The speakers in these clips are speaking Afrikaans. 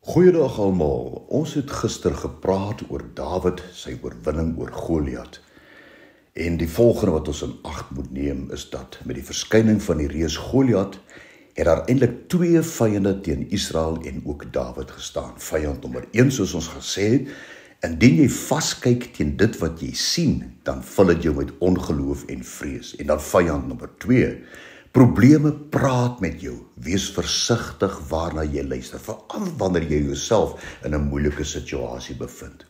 Goeiedag almal, ons het gister gepraat oor Dawid, sy oorwinning oor Goliat. En die volgende wat ons in ag moet neem is dat met die verskyning van die reus Goliat het daar eintlik twee vyande teen Israel en ook Dawid gestaan. Vyand nommer 1, soos ons gesê het, indien jy vaskyk teen dit wat jy sien, dan vul dit jou met ongeloof en vrees. En dan vyand nommer 2, probleme praat met jou. Wees versigtig waarna jy luister, veral wanneer jy jouself in 'n moeilike situasie bevind.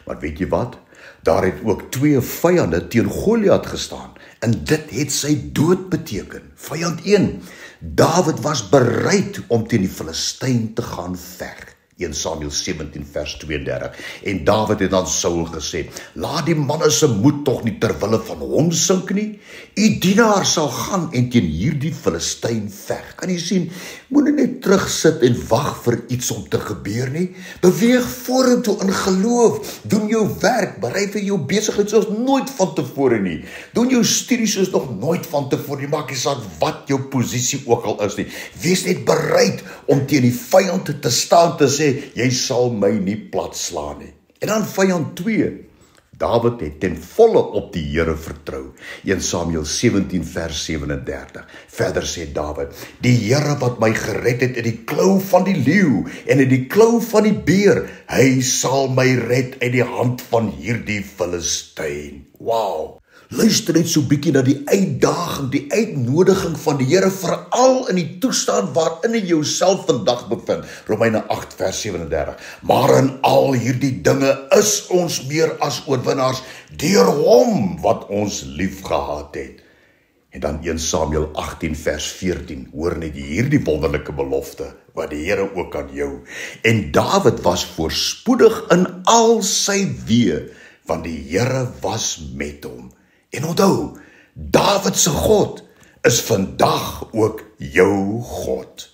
Maar weet jy wat? Daar het ook twee vyande teen Goliat gestaan, en dit het sy dood beteken. Vyand 1, Dawid was bereid om teen die Filistyn te gaan veg. 1 Samuel 17 vers 32. En Dawid het aan Saul gesê, laat die manne se moed tog nie ter wille van hom sink nie. U dienaar sal gaan en teen hierdie Filistyn veg. Kan jy sien, moenie net terugsit en wag vir iets om te gebeur nie. Beweeg vorentoe in geloof. Doen jou werk, berei vir jou besigheid soos nooit van tevore nie. Doen jou studies soos nog nooit van tevore nie. Maak nie saak wat jou posisie ook al is nie. Wees net bereid om teen die vyand te staan, te sê, jy sal my nie plat slaan nie. En dan vyand 2. Dawid het ten volle op die Here vertrou. 1 Samuel 17 vers 37. Verder sê Dawid, die Here wat my gered het uit die klou van die leeu en uit die klou van die beer, hy sal my red uit die hand van hierdie Filistyn. Wow! Luister net so bietjie na die uitdaging, die uitnodiging van die Here, veral in die toestand waarin jy jouself vandag bevind. Romeine 8 vers 37. Maar in al hierdie dinge is ons meer as oorwinnaars deur hom wat ons lief gehad het. En dan 1 Samuel 18 vers 14. Hoor net hierdie wonderlike belofte wat die Here ook aan jou. En Dawid was voorspoedig in al sy weë, want die Here was met hom. En onthou, Dawid se God is vandag ook jou God.